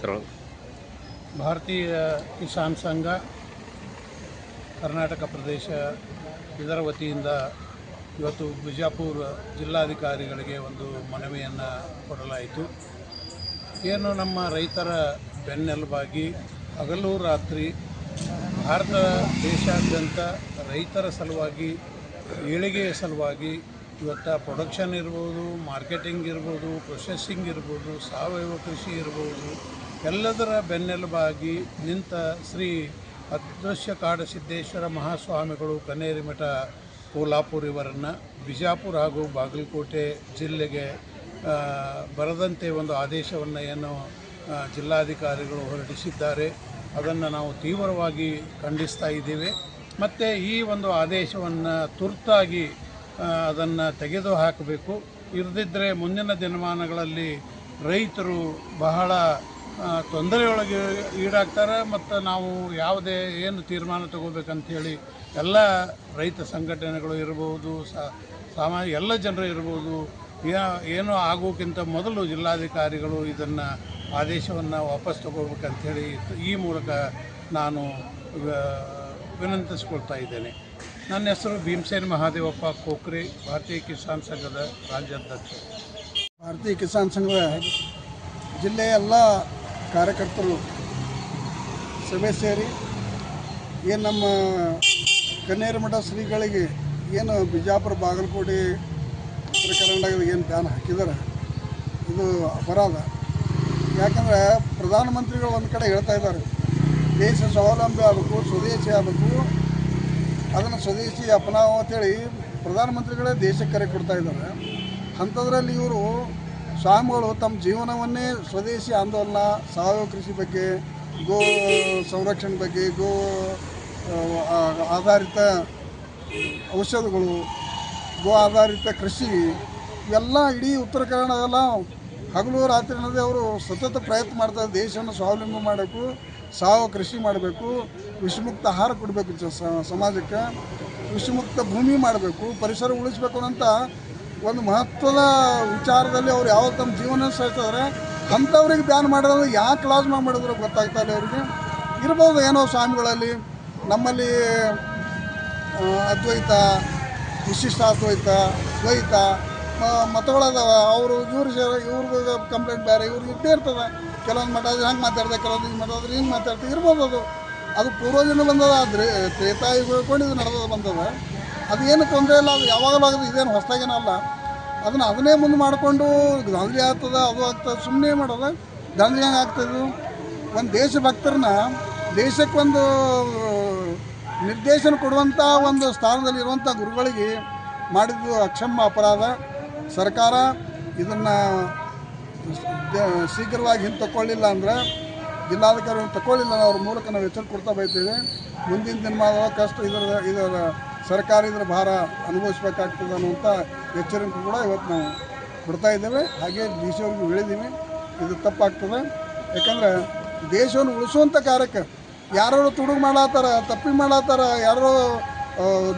ಮಾತನಾಡೋದು. ಭಾರತೀಯ ಕಿಸಾನ್ ಸಂಘ ಕರ್ನಾಟಕ ಪ್ರದೇಶ ಇದರ ವತಿಯಿಂದ ಇವತ್ತು ಬಿಜಾಪುರ ಜಿಲ್ಲಾಧಿಕಾರಿಗಳಿಗೆ ಒಂದು ಮನವಿಯನ್ನು ಕೊಡಲಾಯಿತು. ಏನು ನಮ್ಮ ರೈತರ ಬೆನ್ನೆಲುಬಾಗಿ ಹಗಲು ರಾತ್ರಿ ಭಾರತ ದೇಶಾದ್ಯಂತ ರೈತರ ಸಲುವಾಗಿ ಏಳಿಗೆಯ ಸಲುವಾಗಿ ಇವತ್ತು ಪ್ರೊಡಕ್ಷನ್ ಇರ್ಬೋದು, ಮಾರ್ಕೆಟಿಂಗ್ ಇರ್ಬೋದು, ಪ್ರೊಸೆಸ್ಸಿಂಗ್ ಇರ್ಬೋದು, ಸಾವಯವ ಕೃಷಿ ಇರ್ಬೋದು, ಎಲ್ಲದರ ಬೆನ್ನೆಲುಬಾಗಿ ನಿಂತ ಶ್ರೀ ಅದೃಶ್ಯ ಕಾಡಸಿದ್ದೇಶ್ವರ ಮಹಾಸ್ವಾಮಿಗಳು ಕನ್ನೇರಿಮಠ ಕೋಲ್ಹಾಪುರ ಇವರನ್ನು ಬಿಜಾಪುರ ಹಾಗೂ ಬಾಗಲಕೋಟೆ ಜಿಲ್ಲೆಗೆ ಬರದಂತೆ ಒಂದು ಆದೇಶವನ್ನು ಏನು ಜಿಲ್ಲಾಧಿಕಾರಿಗಳು ಹೊರಡಿಸಿದ್ದಾರೆ, ಅದನ್ನು ನಾವು ತೀವ್ರವಾಗಿ ಖಂಡಿಸ್ತಾ ಇದ್ದೇವೆ. ಮತ್ತು ಈ ಒಂದು ಆದೇಶವನ್ನು ತುರ್ತಾಗಿ ಅದನ್ನು ತೆಗೆದು ಹಾಕಬೇಕು. ಇರದಿದ್ದರೆ ಮುಂದಿನ ದಿನಮಾನಗಳಲ್ಲಿ ರೈತರು ಬಹಳ ತೊಂದರೆಯೊಳಗೆ ಈಡಾಗ್ತಾರೆ. ಮತ್ತು ನಾವು ಯಾವುದೇ ಏನು ತೀರ್ಮಾನ ತಗೋಬೇಕಂಥೇಳಿ ಎಲ್ಲ ರೈತ ಸಂಘಟನೆಗಳು ಇರ್ಬೋದು, ಎಲ್ಲ ಜನರು ಇರ್ಬೋದು, ಏನು ಆಗೋಕ್ಕಿಂತ ಮೊದಲು ಜಿಲ್ಲಾಧಿಕಾರಿಗಳು ಇದನ್ನು ಆದೇಶವನ್ನು ವಾಪಸ್ ತಗೋಬೇಕಂಥೇಳಿ ಈ ಮೂಲಕ ನಾನು ವಿನಂತಿಸ್ಕೊಳ್ತಾ ಇದ್ದೇನೆ. ನನ್ನ ಹೆಸರು ಭೀಮಸೇನ್ ಮಹಾದೇವಪ್ಪ ಕೋಕ್ರೆ, ಭಾರತೀಯ ಕಿಸಾನ್ ಸಂಘದ ರಾಜ್ಯಾಧ್ಯಕ್ಷ. ಭಾರತೀಯ ಕಿಸಾನ್ ಸಂಘದ ಜಿಲ್ಲೆಯ ಎಲ್ಲ ಕಾರ್ಯಕರ್ತರು ಸಭೆ ಸೇರಿ ಏನು ನಮ್ಮ ಕನ್ನೇರಿಮಠ ಶ್ರೀಗಳಿಗೆ ಏನು ಬಿಜಾಪುರ ಬಾಗಲಕೋಟೆ ಉತ್ತರ ಕರ್ನಾಟಕದ ಏನು ಬ್ಯಾನ್ ಹಾಕಿದ್ದಾರೆ ಇದು ಅಪರಾಧ. ಯಾಕಂದರೆ ಪ್ರಧಾನಮಂತ್ರಿಗಳು ಒಂದು ಕಡೆ ಹೇಳ್ತಾ ಇದ್ದಾರೆ, ದೇಶ ಸ್ವಾವಲಂಬಿ ಆಗಬೇಕು, ಸ್ವದೇಶಿ ಆಗಬೇಕು, ಅದನ್ನು ಸ್ವದೇಶಿ ಅಪನಾವ್ ಅಂತೇಳಿ ಪ್ರಧಾನಮಂತ್ರಿಗಳೇ ದೇಶಕ್ಕೆ ಕರೆ ಕೊಡ್ತಾ ಇದ್ದಾರೆ. ಅಂಥದ್ರಲ್ಲಿ ಇವರು ಸ್ವಾಮಿಗಳು ತಮ್ಮ ಜೀವನವನ್ನೇ ಸ್ವದೇಶಿ ಆಂದೋಲನ, ಸಾವಯವ ಕೃಷಿ ಬಗ್ಗೆ, ಗೋ ಸಂರಕ್ಷಣೆ ಬಗ್ಗೆ, ಗೋ ಆಧಾರಿತ ಔಷಧಗಳು, ಗೋ ಆಧಾರಿತ ಕೃಷಿ ಇವೆಲ್ಲ ಇಡೀ ಉತ್ತರ ಕನ್ನಡದಲ್ಲ ಹಗಲು ರಾತ್ರಿ ಅನ್ನೋದೇ ಅವರು ಸತತ ಪ್ರಯತ್ನ ಮಾಡ್ತಾರೆ. ದೇಶವನ್ನು ಸ್ವಾವಲಂಬಿ ಮಾಡಬೇಕು, ಸಾವಯವ ಕೃಷಿ ಮಾಡಬೇಕು, ವಿಷಮುಕ್ತ ಆಹಾರ ಕೊಡಬೇಕು, ಸಮಾಜಕ್ಕೆ ವಿಷಮುಕ್ತ ಭೂಮಿ ಮಾಡಬೇಕು, ಪರಿಸರ ಉಳಿಸಬೇಕು ಅಂತ ಒಂದು ಮಹತ್ವದ ವಿಚಾರದಲ್ಲಿ ಅವ್ರು ಯಾವ ತಮ್ಮ ಜೀವನ ಸಾಯ್ತಿದ್ದಾರೆ. ಅಂಥವ್ರಿಗೆ ಬ್ಯಾನ್ ಮಾಡೋದು ಯಾಕೆ ಲಾಸ್ ಮಾಡಿದ್ರು ಗೊತ್ತಾಗ್ತಾ ಇಲ್ಲ ಅವರಿಗೆ. ಇರ್ಬೋದು ಏನೋ ಸ್ವಾಮಿಗಳಲ್ಲಿ ನಮ್ಮಲ್ಲಿ ಅದ್ವೈತ, ವಿಶಿಷ್ಟ ಅದ್ವೈತ, ದ್ವೈತ ಮತಗಳದಾವ. ಅವರು ಇವ್ರಿಗೆ ಕಂಪ್ಲೇಂಟ್ ಬೇರೆ, ಇವ್ರಿಗೆ ಇದ್ದೇ ಇರ್ತದೆ. ಕೆಲವೊಂದು ಮಠ ಹಂಗೆ ಮಾತಾಡ್ದೆ, ಕೆಲವೊಂದು ಮಠಾದ್ರೆ ಹಿಂಗೆ ಮಾತಾಡ್ತಾರೆ, ಇರ್ಬೋದು. ಅದು ಪೂರ್ವಜನ ಬಂದದ, ತ್ರೇತಾಯುಗಕೊಂಡು ಇದು ನಡೆದ ಬಂದದ. ಅದು ಏನು ತೊಂದರೆ ಇಲ್ಲ, ಅದು ಯಾವಾಗಲೂ ಆಗೋದು, ಇದೇನು ಹೊಸದಾಗೇನಲ್ಲ. ಅದನ್ನೇ ಮುಂದೆ ಮಾಡಿಕೊಂಡು ದಾಂಧಲಿ ಆಗ್ತದೆ, ಅದು ಆಗ್ತದೆ, ಸುಮ್ಮನೆ ಮಾಡೋದು ದಾಂಧಲಿ ಹೆಂಗೆ ಆಗ್ತದೆ. ಒಂದು ದೇಶಭಕ್ತರನ್ನ ದೇಶಕ್ಕೊಂದು ನಿರ್ದೇಶನ ಕೊಡುವಂಥ ಒಂದು ಸ್ಥಾನದಲ್ಲಿರುವಂಥ ಗುರುಗಳಿಗೆ ಮಾಡಿದ್ದು ಅಕ್ಷಮ್ಯ ಅಪರಾಧ. ಸರ್ಕಾರ ಇದನ್ನು ಶೀಘ್ರವಾಗಿ ಹಿಂದೆ ತಗೊಳ್ಳಿಲ್ಲ ಅಂದರೆ, ಜಿಲ್ಲಾಧಿಕಾರಿಗಳು ತಗೊಳ್ಳಿಲ್ಲ ಅವ್ರ ಮೂಲಕ ನಾವು ಎಚ್ಚರ ಕೊಡ್ತಾ ಬೈತೇವೆ. ಮುಂದಿನ ದಿನಮಾನಗಳ ಕಷ್ಟ ಇದರ ಸರ್ಕಾರ ಇದರ ಭಾರ ಅನುಭವಿಸ್ಬೇಕಾಗ್ತದೆ ಅನ್ನುವಂಥ ಎಚ್ಚರಿಕೆ ಕೂಡ ಇವತ್ತು ನಾವು ಕೊಡ್ತಾ ಇದ್ದೇವೆ. ಹಾಗೆ ಡಿ ಸಿ ಅವ್ರಿಗೆ ಹೇಳಿದ್ದೀವಿ, ಇದು ತಪ್ಪಾಗ್ತದೆ. ಯಾಕಂದರೆ ದೇಶವನ್ನು ಉಳಿಸುವಂಥ ಕಾರ್ಯಕ್ಕೆ ಯಾರು ತುಡುಗು ಮಾಡತ್ತಾರ, ತಪ್ಪಿ ಮಾಡತ್ತಾರ, ಯಾರು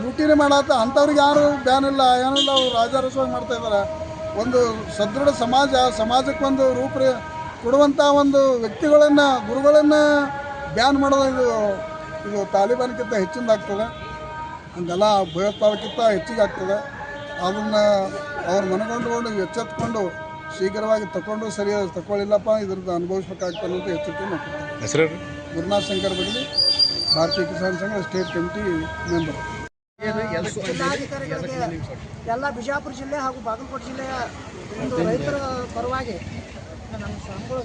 ಲೂಟಿನೇ ಮಾಡತ್ತ, ಅಂಥವ್ರಿಗೆ ಯಾರು ಬ್ಯಾನ್ ಇಲ್ಲ, ಏನಿಲ್ಲ, ಅವ್ರು ರಾಜಾರೋಷವಾಗಿ ಮಾಡ್ತಾಯಿದ್ದಾರೆ. ಒಂದು ಸದೃಢ ಸಮಾಜಕ್ಕೊಂದು ಕೊಡುವಂಥ ಒಂದು ವ್ಯಕ್ತಿಗಳನ್ನು, ಗುರುಗಳನ್ನು ಬ್ಯಾನ್ ಮಾಡೋದು ಇದು ತಾಲಿಬಾನ್ಗಿಂತ ಹೆಚ್ಚಿಂದಾಗ್ತದೆ. ಹಂಗೆಲ್ಲ ಭಯೋತ್ಪಾದಕ್ಕಿಂತ ಹೆಚ್ಚಿಗೆ ಆಗ್ತದೆ. ಅದನ್ನು ಅವ್ರು ಮನಗೊಂಡು ಎಚ್ಚೆತ್ಕೊಂಡು ಶೀಘ್ರವಾಗಿ ತಗೊಂಡು ಸರಿಯಾಗಿ ತಗೊಳ್ಳಿಲ್ಲಪ್ಪ, ಇದ್ರದ್ದು ಅನುಭವಿಸ್ಬೇಕಾಗ್ತದೆ ಅಂತ ಎಚ್ಚರಿಕೆ ಹೆಸರು ಗುರುನಾಥ್ ಶಂಕರ್ ಬಗಲಿ, ಭಾರತೀಯ ಕಿಸಾನ್ ಸಂಘ ಸ್ಟೇಟ್ ಕಮಿಟಿ ಮೆಂಬರ್. ಜಿಲ್ಲಾಧಿಕಾರಿಗಳಿಗೆ ಎಲ್ಲ ಬಿಜಾಪುರ ಜಿಲ್ಲೆ ಹಾಗೂ ಬಾಗಲಕೋಟೆ ಜಿಲ್ಲೆಯ ಒಂದು ರೈತರ ಪರವಾಗಿ ನಮ್ಮ ಸ್ವಾಮಿಗಳು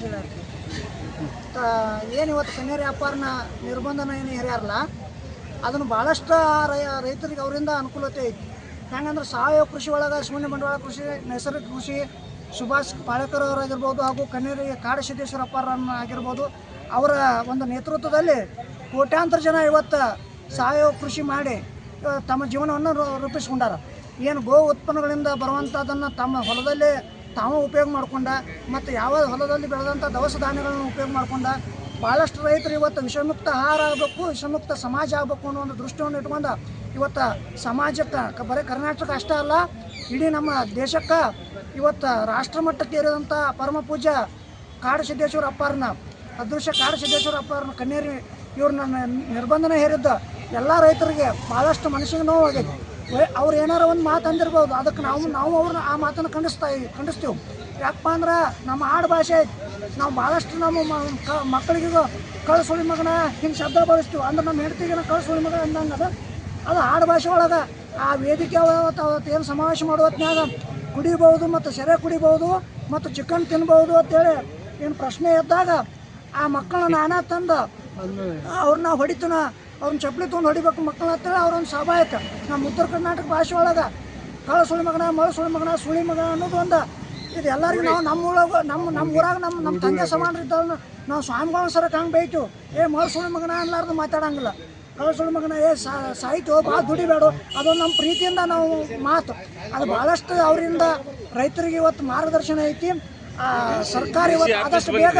ಏನು ಇವತ್ತು ಕನ್ನೇರಿ ವ್ಯಾಪಾರನ ನಿರ್ಬಂಧನ ಏನು ಹೇರ್ಯಾರಲ್ಲ, ಅದನ್ನು ಭಾಳಷ್ಟು ರೈತರಿಗೆ ಅವರಿಂದ ಅನುಕೂಲತೆ ಐತಿ. ಹೆಂಗಂದ್ರೆ ಸಾವಯವ ಕೃಷಿ ಒಳಗೆ ಶೂನ್ಯ ಬಂಡವಾಳ ಕೃಷಿ, ನೈಸರ್ಗಿಕ ಕೃಷಿ, ಸುಭಾಷ್ ಪಾಳೇಕರ್ ಅವರಾಗಿರ್ಬೋದು ಹಾಗೂ ಕನ್ನೇರಿ ಕಾಡಸಿದ್ದೇಶ್ವರ ಅಪ್ಪಾರನ್ನ ಆಗಿರ್ಬೋದು, ಅವರ ಒಂದು ನೇತೃತ್ವದಲ್ಲಿ ಕೋಟ್ಯಾಂತರ ಜನ ಇವತ್ತು ಸಾವಯವ ಕೃಷಿ ಮಾಡಿ ತಮ್ಮ ಜೀವನವನ್ನು ರೂಪಿಸ್ಕೊಂಡಾರ. ಏನು ಗೋ ಉತ್ಪನ್ನಗಳಿಂದ ಬರುವಂಥದ್ದನ್ನು ತಮ್ಮ ಹೊಲದಲ್ಲೇ ತಾವು ಉಪಯೋಗ ಮಾಡ್ಕೊಂಡ, ಮತ್ತು ಯಾವ ಹೊಲದಲ್ಲಿ ಬೆಳೆದಂಥ ದವಸ ಧಾನ್ಯಗಳನ್ನು ಉಪಯೋಗ ಮಾಡ್ಕೊಂಡ ಭಾಳಷ್ಟು ರೈತರು ಇವತ್ತು ವಿಷಮುಕ್ತ ಆಹಾರ ಆಗಬೇಕು, ವಿಷಮುಕ್ತ ಸಮಾಜ ಆಗಬೇಕು ಅನ್ನೋ ಒಂದು ದೃಷ್ಟಿಯನ್ನು ಇಟ್ಕೊಂಡು ಇವತ್ತು ಸಮಾಜಕ್ಕೆ ಬರೀ ಕರ್ನಾಟಕ ಅಷ್ಟೇ ಅಲ್ಲ, ಇಡೀ ನಮ್ಮ ದೇಶಕ್ಕೆ ಇವತ್ತು ರಾಷ್ಟ್ರಮಟ್ಟಕ್ಕೆ ಏರಿದಂಥ ಪರಮ ಪೂಜ್ಯ ಕಾಡಸಿದ್ದೇಶ್ವರ ಅಪ್ಪಾರನ್ನ ಅದೃಶ್ಯ ಕಾಡಸಿದ್ದೇಶ್ವರಪ್ಪ ಅವ್ರನ್ನ ಕಣ್ಣೀರಿ ಇವ್ರನ್ನ ನಿರ್ಬಂಧನ ಹೇರಿದ್ದ ಎಲ್ಲ ರೈತರಿಗೆ ಭಾಳಷ್ಟು ಮನಸ್ಸಿಗೆ ನೋವಾಗೈತಿ. ಅವ್ರು ಏನಾರ ಒಂದು ಮಾತು ಅಂದಿರ್ಬೋದು, ಅದಕ್ಕೆ ನಾವು ಅವ್ರನ್ನ ಆ ಮಾತನ್ನು ಖಂಡಿಸ್ತೀವಿ. ಯಾಕಪ್ಪ ಅಂದ್ರೆ ನಮ್ಮ ಆಡು ಭಾಷೆ ಐತಿ. ನಾವು ಭಾಳಷ್ಟು ನಮ್ಮ ಮಕ್ಕಳಿಗೆ ಕಳ್ಸುಳಿ ಮಗನ ಹಿಂಗೆ ಶಬ್ದ ಬಳಸ್ತೀವಿ. ಅಂದ್ರೆ ನಮ್ಮ ಹೆಂಡತಿಗೆ ಕಳ್ಸುಳಿ ಮಗ ಅಂದಂಗೆ ಅದು ಆಡು ಭಾಷೆ ಒಳಗೆ ಆ ವೇದಿಕೆ ಏನು ಸಮಾವೇಶ ಮಾಡುವತ್ನಾಗ ಕುಡಿಬೋದು ಮತ್ತು ಸೆರೆ ಕುಡಿಬೋದು ಮತ್ತು ಚಿಕನ್ ತಿನ್ಬೋದು ಅಂತೇಳಿ ಏನು ಪ್ರಶ್ನೆ ಎದ್ದಾಗ ಆ ಮಕ್ಕಳನ್ನ ನಾನಾ ತಂದು ಅವ್ರನ್ನ ಹೊಡಿತನ ಅವ್ರನ್ನ ಚಪ್ಪಲಿ ತೊಗೊಂಡು ಹೊಡಿಬೇಕು ಮಕ್ಕಳನ್ನ ಅಂತೇಳಿ ಅವ್ರೊಂದು ಸಭಾ ಆಯ್ತು. ನಮ್ಮ ಉತ್ತರ ಕರ್ನಾಟಕ ಭಾಷೆ ಒಳಗೆ ಕಳ್ಳ ಸುಳಿ ಮಗನ ಮಳ ಸುಳಿ ಮಗನ ಸುಳಿ ಮಗ ಅನ್ನೋದು ಒಂದು ಇದು ಎಲ್ಲರಿಗೂ ನಾವು ನಮ್ಮ ಊರಾಗ ನಮ್ಮ ತಂದೆ ಸಮಾನರಿದ್ದ ನಾವು ಸ್ವಾಮಿಗಳ ಸರಕ್ಕೆ ಹಂಗೆ ಬೈತೀವಿ. ಮಳ ಸುಳಿ ಮಗನ ಅನ್ಲಾರ್ದು ಮಾತಾಡಂಗಿಲ್ಲ. ಕಳ್ಳ ಸುಳಿ ಮಗನ ಸಾಯ್ತು ಭಾಳ ದುಡಿಬೇಡು, ಅದೊಂದು ನಮ್ಮ ಪ್ರೀತಿಯಿಂದ ನಾವು ಮಾತು. ಅದು ಭಾಳಷ್ಟು ಅವರಿಂದ ರೈತರಿಗೆ ಇವತ್ತು ಮಾರ್ಗದರ್ಶನ ಐತಿ. ಸರ್ಕಾರ ಇವತ್ತು ಆದಷ್ಟು ಬೇಗ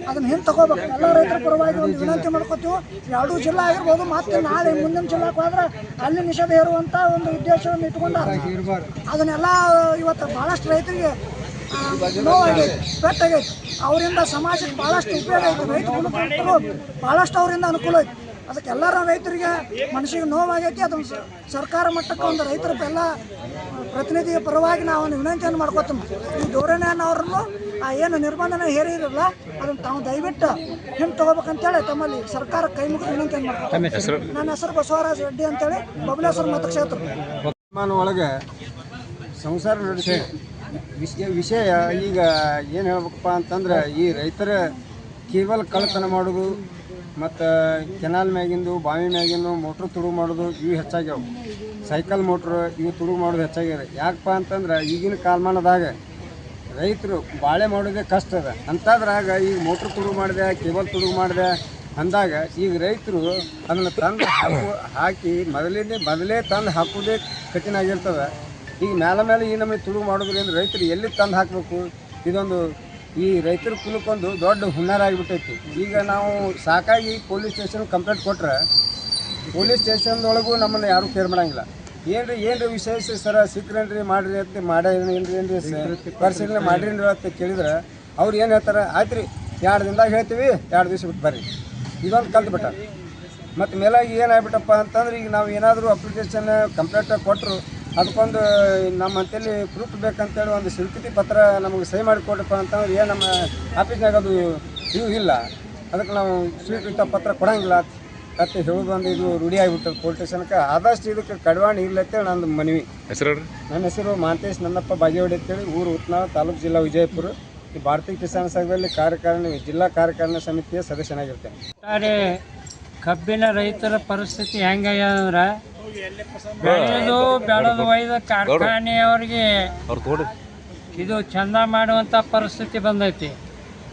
ಅದನ್ನ ಹಿಂದೆ ತಗೋಬೇಕು. ಎಲ್ಲ ರೈತರ ಪರವಾಗಿ ಒಂದು ವಿನಂತಿ ಮಾಡ್ಕೋತೀವಿ. ಎರಡೂ ಜಿಲ್ಲಾ ಆಗಿರ್ಬೋದು, ಮತ್ತೆ ನಾಳೆ ಮುಂದಿನ ಜಿಲ್ಲಾಕ್ಕೆ ಹೋದ್ರೆ ಅಲ್ಲಿ ನಿಷೇಧ ಹೇರುವಂಥ ಒಂದು ಉದ್ದೇಶವನ್ನು ಇಟ್ಕೊಂಡಾರೆ. ಅದನ್ನೆಲ್ಲ ಇವತ್ತು ಭಾಳಷ್ಟು ರೈತರಿಗೆ ನೋವಾಗೈತಿ, ಪೆಟ್ಟಾಗೈತಿ. ಅವರಿಂದ ಸಮಾಜಕ್ಕೆ ಭಾಳಷ್ಟು ಉಪಯೋಗ ಐತಿ. ರೈತರು ಭಾಳಷ್ಟು ಅವರಿಂದ ಅನುಕೂಲ ಐತಿ. ಅದಕ್ಕೆ ಎಲ್ಲರ ರೈತರಿಗೆ ಮನಸ್ಸಿಗೆ ನೋವಾಗೈತಿ. ಅದನ್ನು ಸರ್ಕಾರ ಮಟ್ಟಕ್ಕೆ ಒಂದು ರೈತರ ಎಲ್ಲ ಪ್ರತಿನಿಧಿಯ ಪರವಾಗಿ ನಾವು ಒಂದು ವಿನಂತಿಯನ್ನು ಮಾಡ್ಕೋತೀವಿ. ಈ ಧೋರಣೆಯನ್ನು ಅವ್ರನ್ನು ಏನು ನಿರ್ಬಂಧನ ಹೇರಿರಲ್ಲ ಅದನ್ನು ತಾವು ದಯವಿಟ್ಟು ಹಿಂದೆ ತಗೋಬೇಕಂತೇಳಿ ತಮ್ಮಲ್ಲಿ ಸರ್ಕಾರ ಕೈ ಮುಗಿದು ವಿನಂತಿಯನ್ನು ಮಾಡ್ಕೋತೀವಿ. ನನ್ನ ಹೆಸರು ಬಸವರಾಜ ರೆಡ್ಡಿ ಅಂತೇಳಿ ಬಬಲೇಶ್ವರ ಮತಕ್ಷೇತ್ರ. ಒಳಗೆ ಸಂಸಾರ ನಡೆಸಿ ವಿಷಯ ಈಗ ಏನು ಹೇಳ್ಬೇಕಪ್ಪ ಅಂತಂದ್ರೆ ಈ ರೈತರ ಕೇವಲ ಕಳ್ಳತನ ಮಾಡೋದು ಮತ್ತು ಕೆನಾಲ್ ಮ್ಯಾಗಿಂದು ಬಾವಿ ಮ್ಯಾಗಿಂದು ಮೋಟ್ರ್ ತುಡುಗು ಮಾಡೋದು ಇವು ಹೆಚ್ಚಾಗ್ಯಾವ. ಸೈಕಲ್ ಮೋಟ್ರ್ ಇವು ತುಡುಗು ಮಾಡೋದು ಹೆಚ್ಚಾಗ್ಯದ. ಯಾಕಪ್ಪ ಅಂತಂದ್ರೆ ಈಗಿನ ಕಾಲಮಾನದಾಗ ರೈತರು ಬಾಳೆ ಮಾಡೋದೇ ಕಷ್ಟ ಅದ. ಅಂಥದ್ರಾಗ ಈಗ ಮೋಟ್ರ್ ತುಡುಗು ಮಾಡಿದೆ, ಕೇಬಲ್ ತುಡುಗು ಮಾಡಿದೆ ಅಂದಾಗ ಈಗ ರೈತರು ಅದನ್ನು ತಂದು ಹಾಕಿ ಮೊದಲೇ ತಂದು ಹಾಕೋದೇ ಕಠಿಣ ಆಗಿರ್ತದೆ. ಈಗ ಮೇಲೆ ಈ ನಮಗೆ ತುಡುಗು ಮಾಡೋದ್ರಿಂದ ರೈತರು ಎಲ್ಲಿ ತಂದು ಹಾಕಬೇಕು? ಇದೊಂದು ಈ ರೈತರ ಕುಲಕ್ಕೊಂದು ದೊಡ್ಡ ಹುನ್ನಾರ ಆಗಿಬಿಟ್ಟೈತಿ. ಈಗ ನಾವು ಸಾಕಾಗಿ ಪೊಲೀಸ್ ಸ್ಟೇಷನ್ ಕಂಪ್ಲೇಂಟ್ ಕೊಟ್ಟರೆ ಪೊಲೀಸ್ ಸ್ಟೇಷನ್ದೊಳಗೂ ನಮ್ಮನ್ನು ಯಾರೂ ಕೇರ್ ಮಾಡೋಂಗಿಲ್ಲ. ಏನ್ರಿ ವಿಶೇಷ ಸರ ಸಿಕ್ರೇನ್ರಿ ಮಾಡಿರಿ ಅಂತ ಏನ್ರಿ ಪರಿಶೀಲನೆ ಮಾಡಿರಿ ಅಂತ ಕೇಳಿದ್ರೆ ಅವ್ರು ಏನು ಹೇಳ್ತಾರೆ, ಆಯ್ತು ರೀ 2 ದಿನದಾಗ ಹೇಳ್ತೀವಿ, 2 ದಿವಸ ಬಿಟ್ಟು ಬರ್ರಿ. ಇದೊಂದು ಕಲ್ತ್ಬಿಟ್ಟ. ಮತ್ತು ಮೇಲಾಗಿ ಏನಾಗ್ಬಿಟ್ಟಪ್ಪ ಅಂತಂದ್ರೆ ಈಗ ನಾವು ಏನಾದರೂ ಅಪ್ಲಿಕೇಶನ್ ಕಂಪ್ಲೇಂಟ್ ಕೊಟ್ಟರು ಅದಕ್ಕೊಂದು ನಮ್ಮ ಅಂತೇಳಿ ಪ್ರೂಫ್ ಬೇಕಂತೇಳಿ ಒಂದು ಸ್ವೀಕೃತಿ ಪತ್ರ ನಮಗೆ ಸಹಿ ಮಾಡಿಕೊಡ್ರಪ್ಪ ಅಂತಂದ್ರೆ ಏನು ನಮ್ಮ ಆಫೀಸ್ನಾಗ ಅದು ಇವು ಇಲ್ಲ, ಅದಕ್ಕೆ ನಾವು ಸ್ವೀಕೃತ ಪತ್ರ ಕೊಡೋಂಗಿಲ್ಲ ಅಂತ ಹೇಳೋದು ಒಂದು ಇದು ರೂಢಿ ಆಗಿಬಿಟ್ಟದು ಪೊಲೀಸ್ ಸ್ಟೇಷನ್ಗೆ. ಆದಷ್ಟು ಇದಕ್ಕೆ ಕಡಿವಾಣ ಇರ್ಲತ್ತೇಳಿ ನಂದು ಮನವಿ. ನನ್ನ ಹೆಸರು ಮಾಂತೇಶ್ ನನ್ನಪ್ಪ ಬಾಗೇವಾಡಿ ಅಂತೇಳಿ, ಊರು ಉತ್ನಾಳ, ತಾಲೂಕು ಜಿಲ್ಲಾ ವಿಜಯಪುರ. ಈ ಭಾರತೀಯ ಕಿಸಾನ್ ಸಂಘದಲ್ಲಿ ಜಿಲ್ಲಾ ಕಾರ್ಯಕಾರಿಣಿ ಸಮಿತಿಯ ಸದಸ್ಯನಾಗಿರ್ತೇನೆ. ಕಬ್ಬಿನ ರೈತರ ಪರಿಸ್ಥಿತಿ ಹೆಂಗಂದ್ರೆ ಬೆಳೆದು ಒಯ್ದ ಕಾರ್ಖಾನೆಯವರಿಗೆ ಇದು ಚಂದ ಮಾಡುವಂಥ ಪರಿಸ್ಥಿತಿ ಬಂದೈತಿ.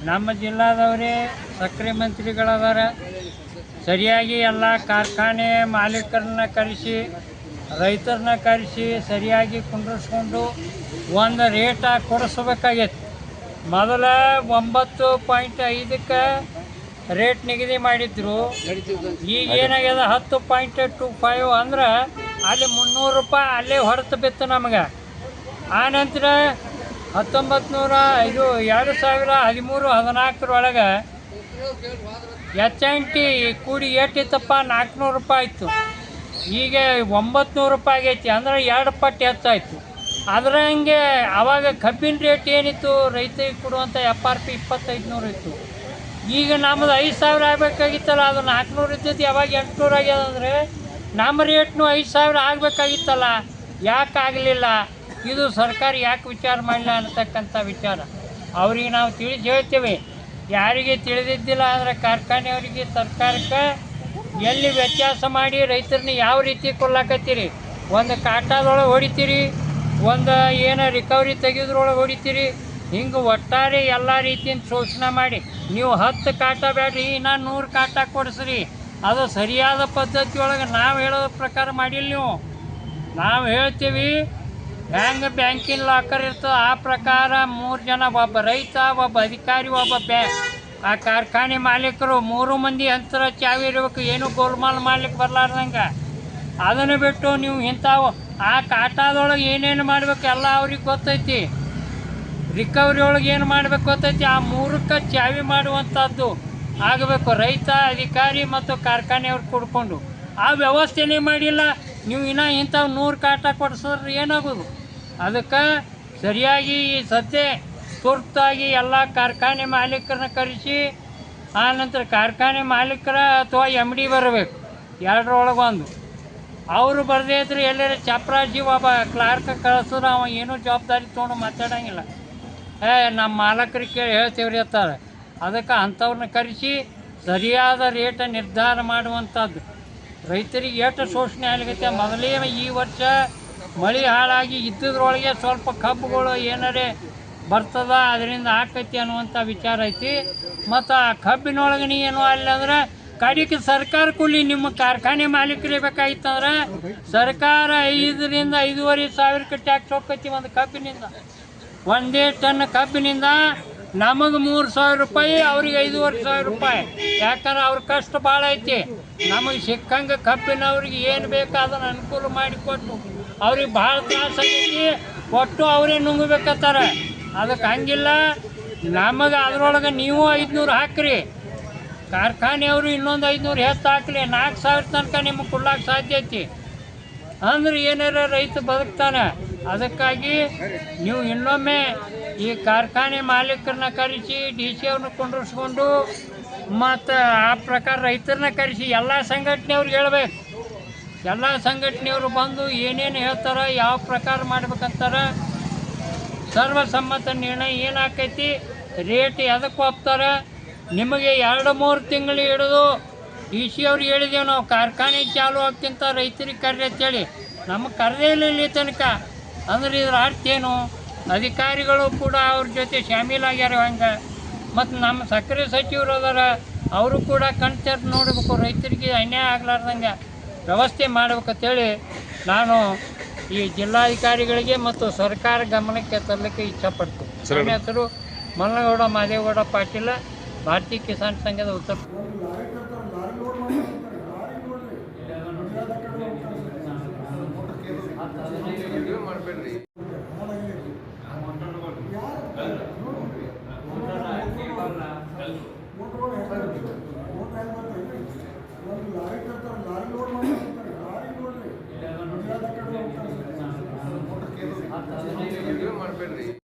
ನಮ್ಮ ಜಿಲ್ಲಾದವರೇ ಸಕ್ಕರೆ ಮಂತ್ರಿಗಳದಾರ, ಸರಿಯಾಗಿ ಎಲ್ಲ ಕಾರ್ಖಾನೆ ಮಾಲೀಕರನ್ನ ಕರೆಸಿ ರೈತರನ್ನ ಕರೆಸಿ ಸರಿಯಾಗಿ ಕುಂಡ್ರಿಸ್ಕೊಂಡು ಒಂದು ರೇಟ ಕೊಡಿಸ್ಬೇಕಾಗೈತಿ. ಮೊದಲ 9.5ಕ್ಕೆ ರೇಟ್ ನಿಗದಿ ಮಾಡಿದ್ರು. ಈಗ ಏನಾಗ್ಯದ 10.25 ಅಂದ್ರೆ ಅಲ್ಲಿ 300 ರೂಪಾಯಿ ಅಲ್ಲೇ ಹೊರತು ಬಿತ್ತು ನಮಗೆ. ಆನಂತರ 2013-14 HNT ಕೂಡಿ ಏಟಿತ್ತಪ್ಪ 400 ರೂಪಾಯಿ ಇತ್ತು. ಈಗ 900 ರೂಪಾಯಿ ಆಗೈತಿ, ಅಂದ್ರೆ 2 ಪಟ್ಟು ಹೆಚ್ಚಾಯಿತು. ಅದರ ಹಂಗೆ ಆವಾಗ ಕಬ್ಬಿನ ರೇಟ್ ಏನಿತ್ತು ರೈತರಿಗೆ ಕೊಡುವಂಥ FRP 2500 ಇತ್ತು. ಈಗ ನಮ್ಮದು 5000 ಆಗಬೇಕಾಗಿತ್ತಲ್ಲ, ಅದು 400 ಇದ್ದದ್ದು ಯಾವಾಗ 800 ಆಗ್ಯದ. ಅಂದರೆ ನಮ್ಮ ರೇಟ್ನು 5000 ಆಗಬೇಕಾಗಿತ್ತಲ್ಲ, ಯಾಕೆ ಆಗಲಿಲ್ಲ? ಇದು ಸರ್ಕಾರ ಯಾಕೆ ವಿಚಾರ ಮಾಡಿಲ್ಲ ಅನ್ನತಕ್ಕಂಥ ವಿಚಾರ ಅವ್ರಿಗೆ ನಾವು ತಿಳಿಸಿ ಹೇಳ್ತೇವೆ. ಯಾರಿಗೆ ತಿಳಿದಿದ್ದಿಲ್ಲ ಅಂದರೆ ಕಾರ್ಖಾನೆಯವರಿಗೆ, ಸರ್ಕಾರಕ್ಕೆ ಎಲ್ಲಿ ವ್ಯತ್ಯಾಸ ಮಾಡಿ ರೈತರನ್ನ ಯಾವ ರೀತಿ ಕೊಡ್ಲಾಕತ್ತೀರಿ? ಒಂದು ಕಾಟಾದೊಳಗೆ ಹೊಡಿತೀರಿ, ಒಂದು ಏನೋ ರಿಕವರಿ ತೆಗೆಯೋದ್ರೊಳಗೆ ಹೊಡಿತೀರಿ. ಹಿಂಗೆ ಒಟ್ಟಾರೆ ಎಲ್ಲ ರೀತಿಯಿಂದ ಶೋಷಣೆ ಮಾಡಿ ನೀವು 10 ಕಾಟ ಬೇಡ್ರಿ, ನಾನು 100 ಕಾಟ ಕೊಡಿಸ್ರಿ. ಅದು ಸರಿಯಾದ ಪದ್ಧತಿಯೊಳಗೆ ನಾವು ಹೇಳೋದ್ರ ಪ್ರಕಾರ ಮಾಡಿಲ್ಲ ನೀವು. ನಾವು ಹೇಳ್ತೀವಿ ಹೆಂಗೆ ಬ್ಯಾಂಕಿನ ಲಾಕರ್ ಇರ್ತದೆ ಆ ಪ್ರಕಾರ 3 ಜನ, ಒಬ್ಬ ರೈತ, ಒಬ್ಬ ಅಧಿಕಾರಿ, ಒಬ್ಬ ಆ ಕಾರ್ಖಾನೆ ಮಾಲೀಕರು 3 ಮಂದಿ ಅಂತರ ಚಾವಿ ಇರಬೇಕು. ಏನು ಗೋಲ್ಮಾಲ್ ಮಾಡ್ಲಿಕ್ಕೆ ಬರಲಾರ್ದಂಗೆ. ಅದನ್ನು ಬಿಟ್ಟು ನೀವು ಇಂಥವು ಆ ಕಾಟಾದೊಳಗೆ ಏನೇನು ಮಾಡಬೇಕು ಎಲ್ಲ ಅವ್ರಿಗೆ ಗೊತ್ತೈತಿ. ರಿಕವರಿ ಒಳಗೆ ಏನು ಮಾಡಬೇಕು ಗೊತ್ತೈತಿ. ಆ 3ಕ್ಕೆ ಚಾವಿ ಮಾಡುವಂಥದ್ದು ಆಗಬೇಕು. ರೈತ ಅಧಿಕಾರಿ ಮತ್ತು ಕಾರ್ಖಾನೆಯವ್ರು ಕೊಡ್ಕೊಂಡು ಆ ವ್ಯವಸ್ಥೆನೇ ಮಾಡಿಲ್ಲ. ನೀವು ಇನ್ನೂ ಇಂಥವು 100 ಕಾಟ ಕೊಡಿಸಿದ್ರೆ ಏನಾಗೋದು? ಅದಕ್ಕೆ ಸರಿಯಾಗಿ ಈ ಸದ್ಯ ತುರ್ತಾಗಿ ಎಲ್ಲ ಕಾರ್ಖಾನೆ ಮಾಲೀಕರನ್ನ ಕರೆಸಿ, ಆನಂತರ ಕಾರ್ಖಾನೆ ಮಾಲೀಕರ ಅಥವಾ MD ಬರಬೇಕು, ಎರಡರೊಳಗೊಂದು. ಅವರು ಬರದೇ ಇದ್ರೆ ಎಲ್ಲರ ಚಾಪ್ರಾಜಿ ಒಬ್ಬ ಕ್ಲಾರ್ಕ್ ಕಳಿಸಿದ್ರೆ ಅವ ಏನೂ ಜವಾಬ್ದಾರಿ ತೊಗೊಂಡು ಮಾತಾಡೋಂಗಿಲ್ಲ. ನಮ್ಮ ಮಾಲಕರಿಗೆ ಕೇಳಿ ಹೇಳ್ತೀವ್ರಿ ಅಂತಾರೆ. ಅದಕ್ಕೆ ಅಂಥವ್ರನ್ನ ಕರೆಸಿ ಸರಿಯಾದ ರೇಟ್ ನಿರ್ಧಾರ ಮಾಡುವಂಥದ್ದು. ರೈತರಿಗೆ ಎಷ್ಟು ಶೋಷಣೆ ಆಗಲಿಕ್ಕೆ ಮೊದಲೇ ಈ ವರ್ಷ ಮಳೆ ಹಾಳಾಗಿ ಇದ್ದದ್ರೊಳಗೆ ಸ್ವಲ್ಪ ಕಬ್ಬುಗಳು ಏನಾರೇ ಬರ್ತದ, ಅದರಿಂದ ಆಕೈತಿ ಅನ್ನುವಂಥ ವಿಚಾರ ಐತಿ. ಮತ್ತು ಆ ಕಬ್ಬಿನೊಳಗೆ ಏನು ಅಲ್ಲ ಅಂದ್ರೆ ಕಡಿಕೆ ಸರ್ಕಾರ ಕೂಲಿ ನಿಮ್ಮ ಕಾರ್ಖಾನೆ ಮಾಲೀಕರೇ ಬೇಕಾಗಿತ್ತಂದ್ರೆ ಸರ್ಕಾರ 5,000 to 5,500 ಟ್ಯಾಕ್ಸ್ ಹೋಗ್ತೈತಿ ಒಂದು ಕಬ್ಬಿನಿಂದ. ಒಂದೇ ಟನ್ ಕಬ್ಬಿನಿಂದ ನಮಗೆ 3,000 ರೂಪಾಯಿ, ಅವ್ರಿಗೆ 5,500 ರೂಪಾಯಿ. ಯಾಕಂದ್ರೆ ಅವ್ರ ಕಷ್ಟ ಭಾಳ ಐತಿ. ನಮಗೆ ಸಿಕ್ಕಂಗೆ ಕಬ್ಬಿನವ್ರಿಗೆ ಏನು ಬೇಕು ಅದನ್ನು ಅನುಕೂಲ ಮಾಡಿಕೊಟ್ಟು ಅವ್ರಿಗೆ ಭಾಳ ತ್ರಾಸ ಆಗೈತಿ, ಕೊಟ್ಟು ಅವರೇ ನುಂಗಬೇಕತ್ತಾರೆ. ಅದಕ್ಕೆ ಹಂಗಿಲ್ಲ, ನಮಗೆ ಅದರೊಳಗೆ ನೀವು 500 ಹಾಕ್ರಿ, ಕಾರ್ಖಾನೆಯವರು ಇನ್ನೊಂದು 500 ಹೆಚ್ಚು ಹಾಕ್ಲಿ, 4,000 ತನಕ ನಿಮಗೆ ಕೊಡ್ಲಿಕ್ಕೆ ಸಾಧ್ಯ ಐತಿ. ಅಂದ್ರೆ ಏನಾರ ರೈತ ಬದುಕ್ತಾನೆ. ಅದಕ್ಕಾಗಿ ನೀವು ಇನ್ನೊಮ್ಮೆ ಈ ಕಾರ್ಖಾನೆ ಮಾಲೀಕರನ್ನ ಕರೆಸಿ DC ಅವ್ರನ್ನ ಕುಂಡ್ರಿಸ್ಕೊಂಡು ಮತ್ತು ಆ ಪ್ರಕಾರ ರೈತರನ್ನ ಕರೆಸಿ ಎಲ್ಲ ಸಂಘಟನೆಯವ್ರಿಗೆ ಹೇಳ್ಬೇಕು. ಎಲ್ಲ ಸಂಘಟನೆಯವರು ಬಂದು ಏನೇನು ಹೇಳ್ತಾರೆ, ಯಾವ ಪ್ರಕಾರ ಮಾಡ್ಬೇಕಂತಾರೆ, ಸರ್ವಸಮ್ಮತ ನಿರ್ಣಯ ಏನಾಕೈತಿ, ರೇಟ್ ಎದಕ್ಕೆ ಹೋಗ್ತಾರೆ. ನಿಮಗೆ 2-3 ತಿಂಗಳು ಹಿಡಿದು DC ಅವ್ರಿಗೆ ಹೇಳಿದೆವು ನಾವು ಕಾರ್ಖಾನೆ ಚಾಲು ಆಗ್ತಿಂತ ರೈತರಿಗೆ ಕರ್ರಿ ಅಂತೇಳಿ. ನಮಗೆ ಕರೆದೇ ಇಲ್ಲ ಇಲ್ಲಿ ತನಕ. ಅಂದ್ರೆ ಇದ್ರ ಅರ್ಥ ಏನು? ಅಧಿಕಾರಿಗಳು ಕೂಡ ಅವ್ರ ಜೊತೆ ಶಾಮೀಲಾಗ್ಯಾರ ಹಂಗೆ. ಮತ್ತು ನಮ್ಮ ಸಕ್ಕರೆ ಸಚಿವರು ಅದಾರ, ಅವರು ಕೂಡ ಕಣ್ತೆರೆದು ನೋಡಬೇಕು, ರೈತರಿಗೆ ಅನ್ಯಾಯ ಆಗ್ಲಾರ್ದಂಗೆ ವ್ಯವಸ್ಥೆ ಮಾಡ್ಬೇಕಂತೇಳಿ ನಾನು ಈ ಜಿಲ್ಲಾಧಿಕಾರಿಗಳಿಗೆ ಮತ್ತು ಸರ್ಕಾರ ಗಮನಕ್ಕೆ ತರಲಿಕ್ಕೆ ಇಚ್ಛಪಡ್ತೀನಿ. ನನ್ನ ಹೆಸರು ಮಲ್ಲನಗೌಡ ಮಾದೇಗೌಡ ಪಾಟೀಲ, ಭಾರತೀಯ ಕಿಸಾನ್ ಸಂಘದ ಉತ್ತರ. ಮಾಡಬೇಡ್ರಿ.